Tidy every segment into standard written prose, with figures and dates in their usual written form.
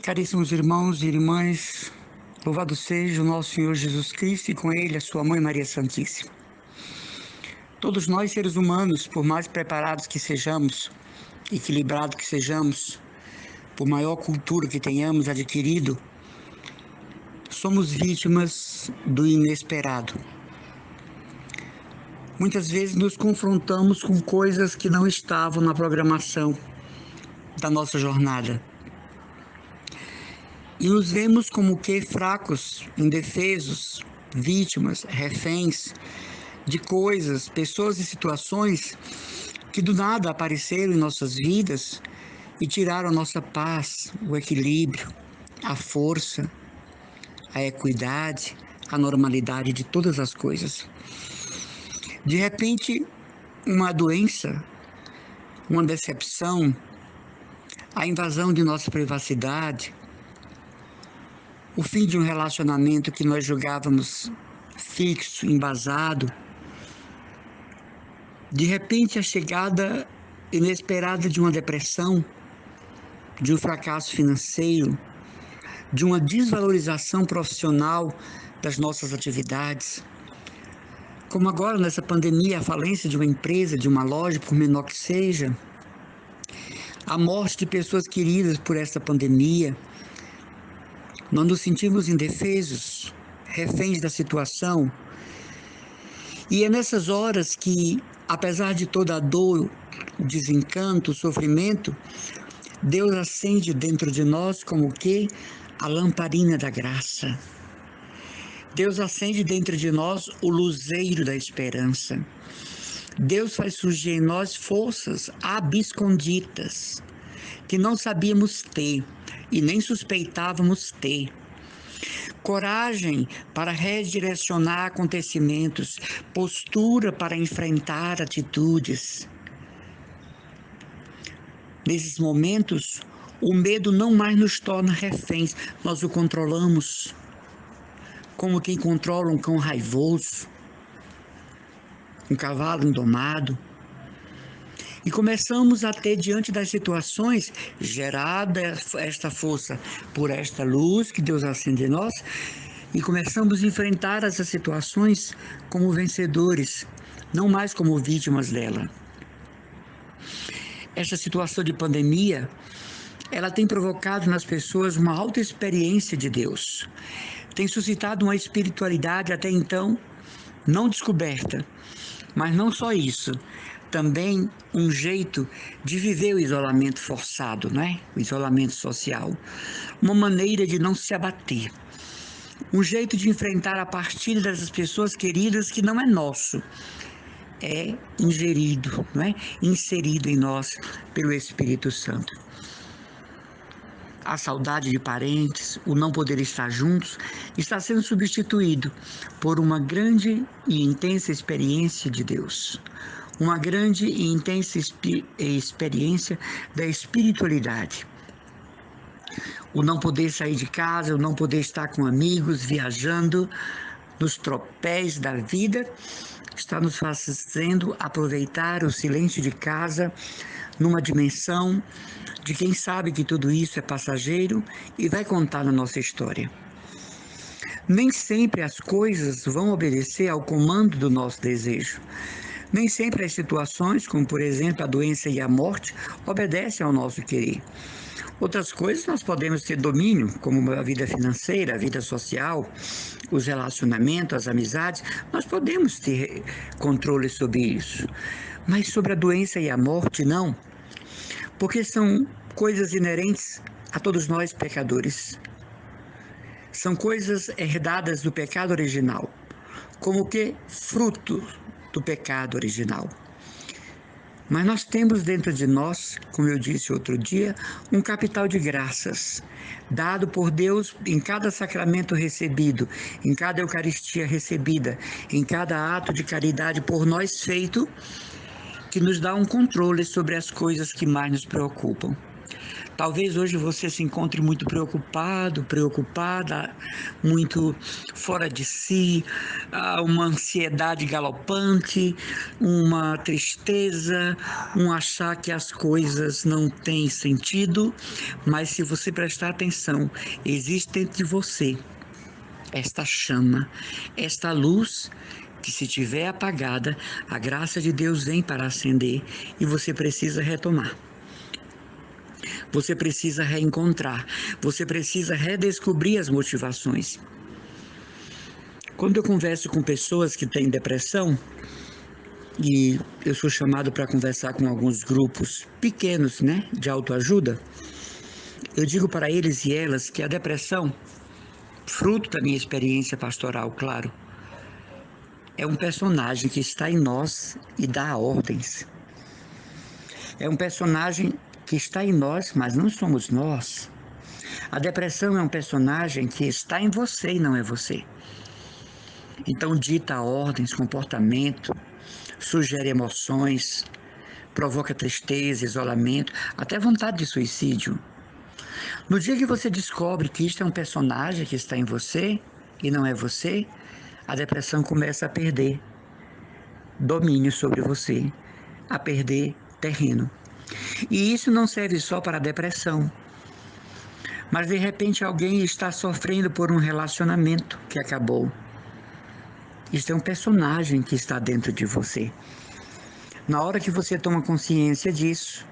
Caríssimos irmãos e irmãs, louvado seja o nosso Senhor Jesus Cristo e com Ele a sua Mãe Maria Santíssima. Todos nós, seres humanos, por mais preparados que sejamos, equilibrados que sejamos, por maior cultura que tenhamos adquirido, somos vítimas do inesperado. Muitas vezes nos confrontamos com coisas que não estavam na programação da nossa jornada. E nos vemos como que fracos, indefesos, vítimas, reféns de coisas, pessoas e situações que do nada apareceram em nossas vidas e tiraram a nossa paz, o equilíbrio, a força, a equidade, a normalidade de todas as coisas. De repente, uma doença, uma decepção, a invasão de nossa privacidade, o fim de um relacionamento que nós julgávamos fixo, embasado. De repente, a chegada inesperada de uma depressão, de um fracasso financeiro, de uma desvalorização profissional das nossas atividades. Como agora, nessa pandemia, a falência de uma empresa, de uma loja, por menor que seja, a morte de pessoas queridas por esta pandemia. Nós nos sentimos indefesos, reféns da situação. E é nessas horas que, apesar de toda a dor, o desencanto, o sofrimento, Deus acende dentro de nós como que a lamparina da graça. Deus acende dentro de nós o luzeiro da esperança. Deus faz surgir em nós forças abscondidas que não sabíamos ter e nem suspeitávamos ter. Coragem para redirecionar acontecimentos, postura para enfrentar atitudes. Nesses momentos, o medo não mais nos torna reféns, nós o controlamos, como quem controla um cão raivoso, um cavalo indomado. E começamos a ter, diante das situações, gerada esta força por esta luz que Deus acende em nós, e começamos a enfrentar essas situações como vencedores, não mais como vítimas dela. Esta situação de pandemia, ela tem provocado nas pessoas uma alta experiência de Deus. Tem suscitado uma espiritualidade até então não descoberta. Mas não só isso, também um jeito de viver o isolamento forçado, não é? O isolamento social. Uma maneira de não se abater. Um jeito de enfrentar a partida dessas pessoas queridas que não é nosso. É ingerido, não é? Inserido em nós pelo Espírito Santo. A saudade de parentes, o não poder estar juntos, está sendo substituído por uma grande e intensa experiência de Deus. Uma grande e intensa experiência da espiritualidade. O não poder sair de casa, o não poder estar com amigos, viajando nos tropéis da vida, está nos fazendo aproveitar o silêncio de casa numa dimensão de quem sabe que tudo isso é passageiro e vai contar na nossa história. Nem sempre as coisas vão obedecer ao comando do nosso desejo. Nem sempre as situações, como por exemplo a doença e a morte, obedecem ao nosso querer. Outras coisas nós podemos ter domínio, como a vida financeira, a vida social, os relacionamentos, as amizades, nós podemos ter controle sobre isso. Mas sobre a doença e a morte, não. Porque são coisas inerentes a todos nós pecadores. São coisas herdadas do pecado original, como que fruto do pecado original. Mas nós temos dentro de nós, como eu disse outro dia, um capital de graças, dado por Deus em cada sacramento recebido, em cada Eucaristia recebida, em cada ato de caridade por nós feito, que nos dá um controle sobre as coisas que mais nos preocupam. Talvez hoje você se encontre muito preocupado, preocupada, muito fora de si, uma ansiedade galopante, uma tristeza, um achar que as coisas não têm sentido, mas se você prestar atenção, existe dentro de você esta chama, esta luz que, se tiver apagada, a graça de Deus vem para acender e você precisa retomar. Você precisa reencontrar, você precisa redescobrir as motivações. Quando eu converso com pessoas que têm depressão, e eu sou chamado para conversar com alguns grupos pequenos, de autoajuda, eu digo para eles e elas que a depressão, fruto da minha experiência pastoral, claro, é um personagem que está em nós e dá ordens. É um personagem que está em nós, mas não somos nós. A depressão é um personagem que está em você e não é você. Então dita ordens, comportamento, sugere emoções, provoca tristeza, isolamento, até vontade de suicídio. No dia que você descobre que isto é um personagem que está em você e não é você, a depressão começa a perder domínio sobre você, a perder terreno. E isso não serve só para a depressão, mas de repente alguém está sofrendo por um relacionamento que acabou. Isto é um personagem que está dentro de você. Na hora que você toma consciência disso,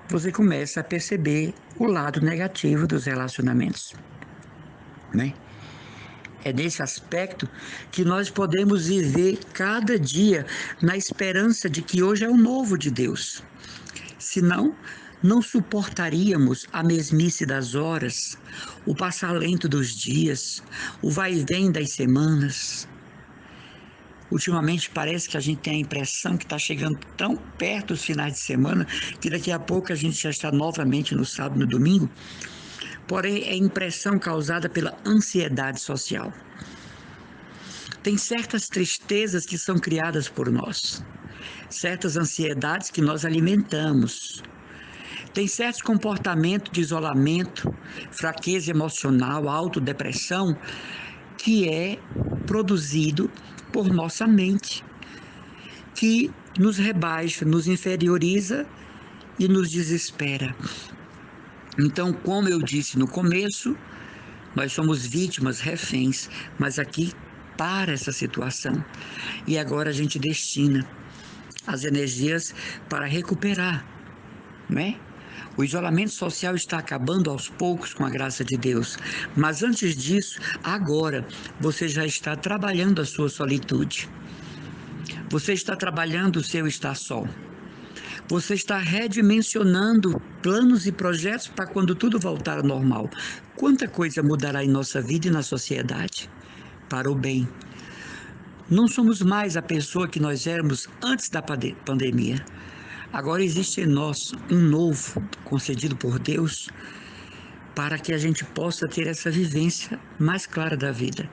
você começa a perceber o lado negativo dos relacionamentos, É nesse aspecto que nós podemos viver cada dia na esperança de que hoje é o novo de Deus. Senão, não suportaríamos a mesmice das horas, o passar lento dos dias, o vai e vem das semanas. Ultimamente parece que a gente tem a impressão que está chegando tão perto dos finais de semana que daqui a pouco a gente já está novamente no sábado e no domingo. Porém, é impressão causada pela ansiedade social. Tem certas tristezas que são criadas por nós, certas ansiedades que nós alimentamos. Tem certos comportamentos de isolamento, fraqueza emocional, autodepressão, que é produzido por nossa mente, que nos rebaixa, nos inferioriza e nos desespera. Então, como eu disse no começo, nós somos vítimas, reféns, mas aqui para essa situação. E agora a gente destina as energias para recuperar, O isolamento social está acabando aos poucos com a graça de Deus, mas antes disso, agora, você já está trabalhando a sua solitude. Você está trabalhando o seu estar só. Você está redimensionando planos e projetos para quando tudo voltar ao normal. Quanta coisa mudará em nossa vida e na sociedade? Para o bem. Não somos mais a pessoa que nós éramos antes da pandemia. Agora existe em nós um novo concedido por Deus para que a gente possa ter essa vivência mais clara da vida.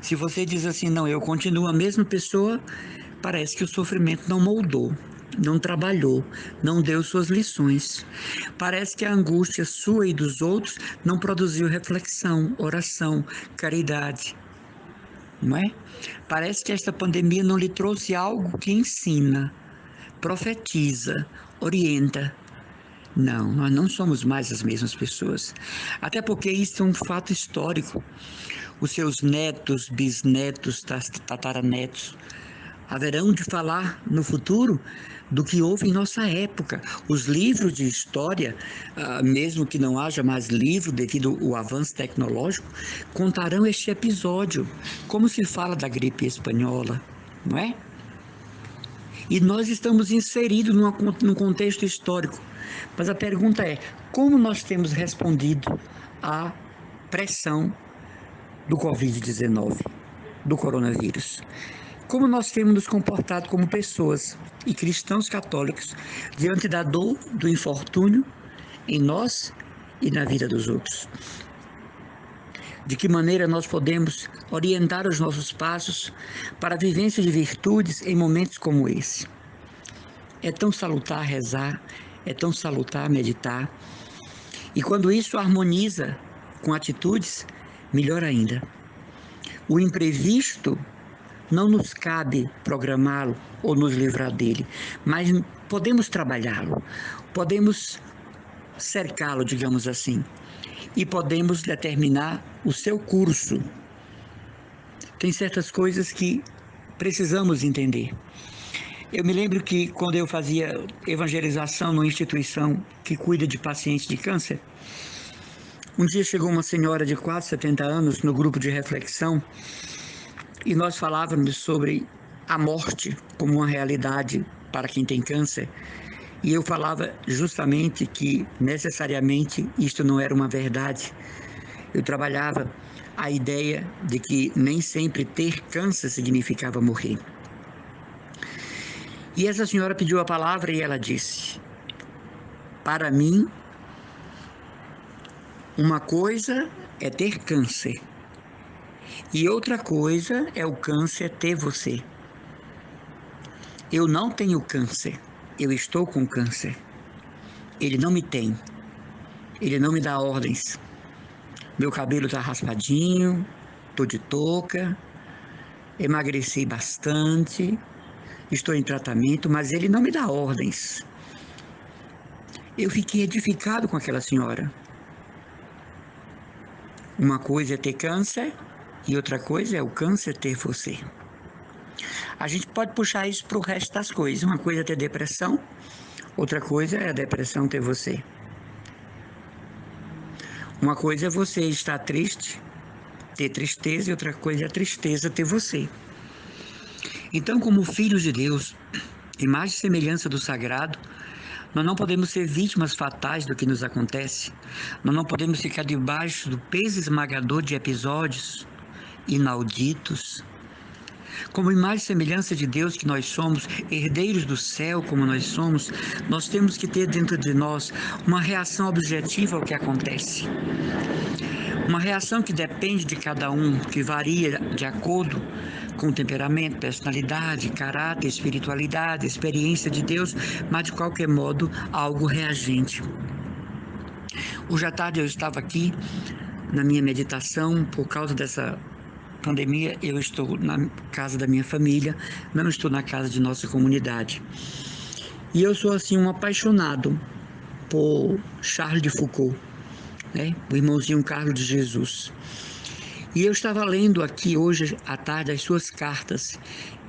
Se você diz assim, não, eu continuo a mesma pessoa, parece que o sofrimento não moldou, não trabalhou, não deu suas lições. Parece que a angústia sua e dos outros não produziu reflexão, oração, caridade. Parece que esta pandemia não lhe trouxe algo que ensina, profetiza, orienta. Não, nós não somos mais as mesmas pessoas. Até porque isso é um fato histórico. Os seus netos, bisnetos, tataranetos haverão de falar no futuro do que houve em nossa época. Os livros de história, mesmo que não haja mais livro devido ao avanço tecnológico, contarão este episódio, como se fala da gripe espanhola, não é? E nós estamos inseridos num contexto histórico. Mas a pergunta é, como nós temos respondido à pressão do Covid-19, do coronavírus? Como nós temos nos comportado como pessoas e cristãos católicos diante da dor, do infortúnio em nós e na vida dos outros? De que maneira nós podemos orientar os nossos passos para a vivência de virtudes em momentos como esse? É tão salutar rezar, É tão salutar meditar. E quando isso harmoniza com atitudes, melhor ainda. O imprevisto não nos cabe programá-lo ou nos livrar dele, mas podemos trabalhá-lo, podemos cercá-lo, digamos assim, e podemos determinar o seu curso. Tem certas coisas que precisamos entender. Eu me lembro que quando eu fazia evangelização numa instituição que cuida de pacientes de câncer, um dia chegou uma senhora de quase 70 anos no grupo de reflexão e nós falávamos sobre a morte como uma realidade para quem tem câncer. E eu falava justamente que necessariamente isto não era uma verdade. Eu trabalhava a ideia de que nem sempre ter câncer significava morrer. E essa senhora pediu a palavra e ela disse: para mim, uma coisa é ter câncer e outra coisa é o câncer ter você. Eu não tenho câncer, eu estou com câncer. Ele não me tem, ele não me dá ordens. Meu cabelo está raspadinho, estou de touca, emagreci bastante, estou em tratamento, mas ele não me dá ordens. Eu fiquei edificado com aquela senhora. Uma coisa é ter câncer e outra coisa é o câncer ter você. A gente pode puxar isso para o resto das coisas. Uma coisa é ter depressão, outra coisa é a depressão ter você. Uma coisa é você estar triste, ter tristeza, e outra coisa é a tristeza ter você. Então, como filhos de Deus, imagem e semelhança do sagrado, nós não podemos ser vítimas fatais do que nos acontece. Nós não podemos ficar debaixo do peso esmagador de episódios inauditos. Como imagem e semelhança de Deus que nós somos, herdeiros do céu como nós somos, nós temos que ter dentro de nós uma reação objetiva ao que acontece. Uma reação que depende de cada um, que varia de acordo com o temperamento, personalidade, caráter, espiritualidade, experiência de Deus, mas de qualquer modo algo reagente. Hoje à tarde eu estava aqui na minha meditação, por causa dessa pandemia, eu estou na casa da minha família, não estou na casa de nossa comunidade. E eu sou assim um apaixonado por Charles de Foucault, né? O irmãozinho Carlos de Jesus. E eu estava lendo aqui hoje à tarde as suas cartas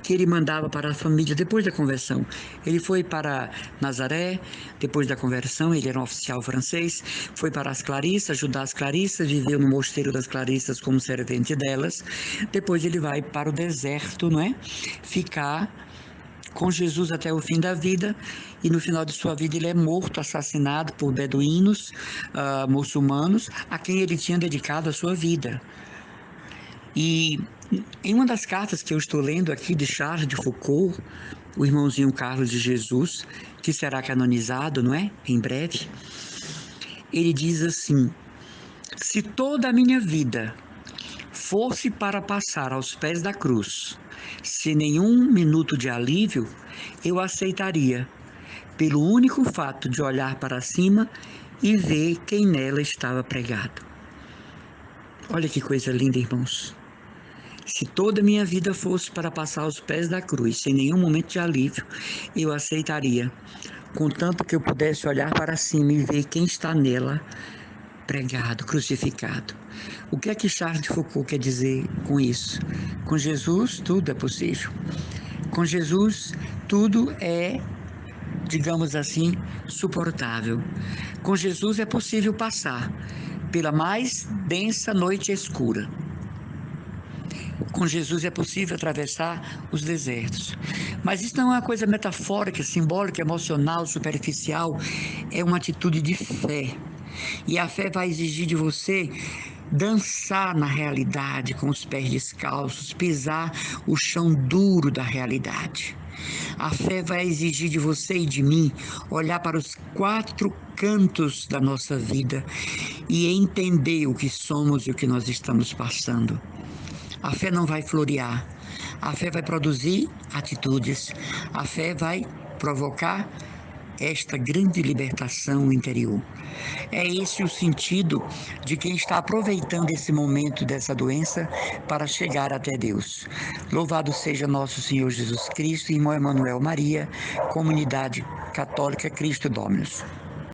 que ele mandava para a família depois da conversão. Ele foi para Nazaré, depois da conversão, ele era um oficial francês, foi para as Clarissas, ajudar as Clarissas, viveu no mosteiro das Clarissas como servente delas. Depois ele vai para o deserto, não é? Ficar com Jesus até o fim da vida, e no final de sua vida ele é morto, assassinado por beduínos muçulmanos, a quem ele tinha dedicado a sua vida. E em uma das cartas que eu estou lendo aqui de Charles de Foucault, o irmãozinho Carlos de Jesus, que será canonizado, não é? Em breve, ele diz assim: se toda a minha vida fosse para passar aos pés da cruz, sem nenhum minuto de alívio, eu aceitaria, pelo único fato de olhar para cima e ver quem nela estava pregado. Olha que coisa linda, irmãos. Se toda a minha vida fosse para passar aos pés da cruz, sem nenhum momento de alívio, eu aceitaria, contanto que eu pudesse olhar para cima e ver quem está nela pregado, crucificado. O que é que Charles de Foucault quer dizer com isso? Com Jesus, tudo é possível. Com Jesus, tudo é, digamos assim, suportável. Com Jesus é possível passar pela mais densa noite escura. Com Jesus é possível atravessar os desertos. Mas isso não é uma coisa metafórica, simbólica, emocional, superficial. É uma atitude de fé. E a fé vai exigir de você dançar na realidade com os pés descalços, pisar o chão duro da realidade. A fé vai exigir de você e de mim olhar para os quatro cantos da nossa vida e entender o que somos e o que nós estamos passando. A fé não vai florear, a fé vai produzir atitudes, a fé vai provocar esta grande libertação interior. É esse o sentido de quem está aproveitando esse momento dessa doença para chegar até Deus. Louvado seja nosso Senhor Jesus Cristo, irmão Emanuel Maria, Comunidade Católica Cristo Dominus.